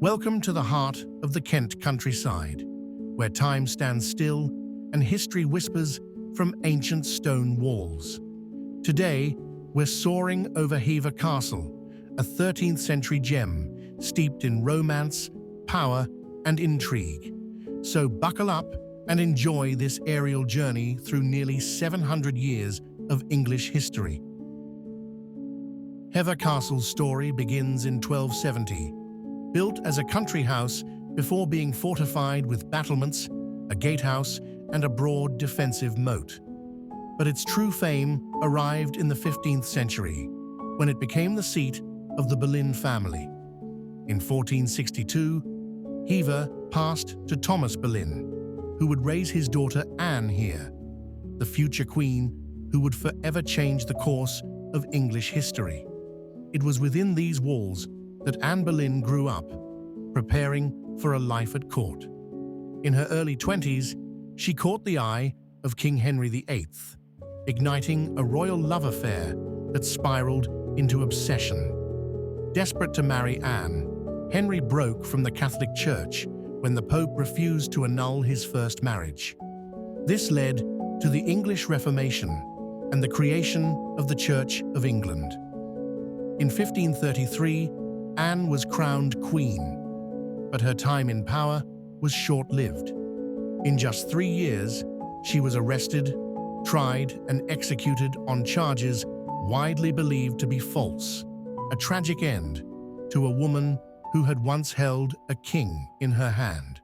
Welcome to the heart of the Kent countryside, where time stands still and history whispers from ancient stone walls. Today, we're soaring over Hever Castle, a 13th century gem steeped in romance, power, and intrigue. So buckle up and enjoy this aerial journey through nearly 700 years of English history. Hever Castle's story begins in 1270. Built as a country house before being fortified with battlements, a gatehouse, and a broad defensive moat. But its true fame arrived in the 15th century, when it became the seat of the Boleyn family. In 1462, Hever passed to Thomas Boleyn, who would raise his daughter Anne here, the future queen who would forever change the course of English history. It was within these walls that Anne Boleyn grew up, preparing for a life at court. In her early 20s, she caught the eye of King Henry VIII, igniting a royal love affair that spiraled into obsession. Desperate to marry Anne, Henry broke from the Catholic Church when the Pope refused to annul his first marriage. This led to the English Reformation and the creation of the Church of England. In 1533, Anne was crowned queen, but her time in power was short-lived. In just 3 years, she was arrested, tried, and executed on charges widely believed to be false, a tragic end to a woman who had once held a king in her hand.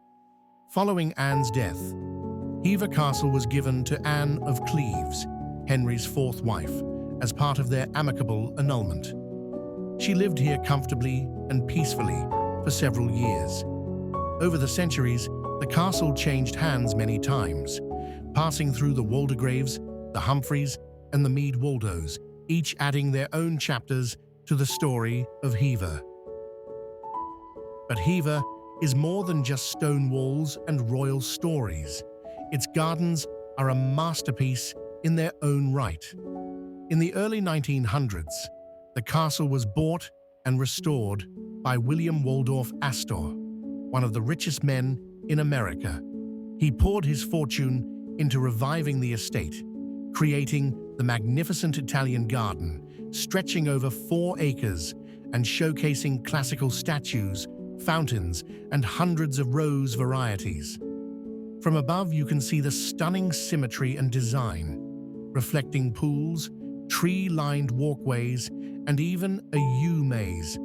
Following Anne's death, Hever Castle was given to Anne of Cleves, Henry's fourth wife, as part of their amicable annulment. She lived here comfortably and peacefully for several years. Over the centuries, the castle changed hands many times, passing through the Waldegraves, the Humphreys, and the Meade Waldos, each adding their own chapters to the story of Hever. But Hever is more than just stone walls and royal stories. Its gardens are a masterpiece in their own right. In the early 1900s, the castle was bought and restored by William Waldorf Astor, one of the richest men in America. He poured his fortune into reviving the estate, creating the magnificent Italian garden, stretching over 4 acres and showcasing classical statues, fountains, and hundreds of rose varieties. From above, you can see the stunning symmetry and design, reflecting pools, tree-lined walkways, and even a yew maze,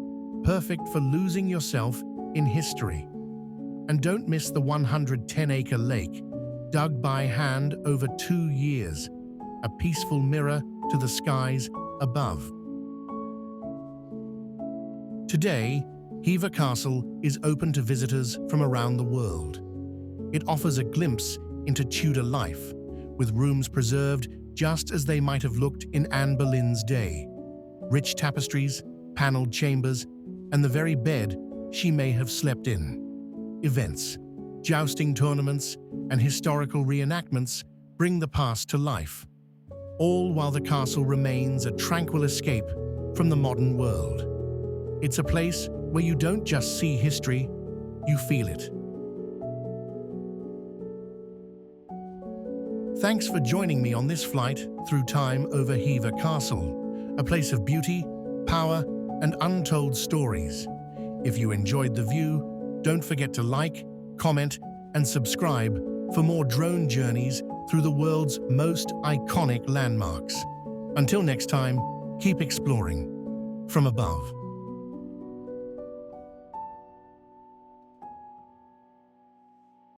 perfect for losing yourself in history. And don't miss the 110-acre lake, dug by hand over 2 years, a peaceful mirror to the skies above. Today, Hever Castle is open to visitors from around the world. It offers a glimpse into Tudor life, with rooms preserved just as they might have looked in Anne Boleyn's day. Rich tapestries, paneled chambers, and the very bed she may have slept in. Events, jousting tournaments, and historical reenactments bring the past to life, all while the castle remains a tranquil escape from the modern world. It's a place where you don't just see history, you feel it. Thanks for joining me on this flight through time over Hever Castle, a place of beauty, power, and untold stories. If you enjoyed the view, don't forget to like, comment, and subscribe for more drone journeys through the world's most iconic landmarks. Until next time, keep exploring from above.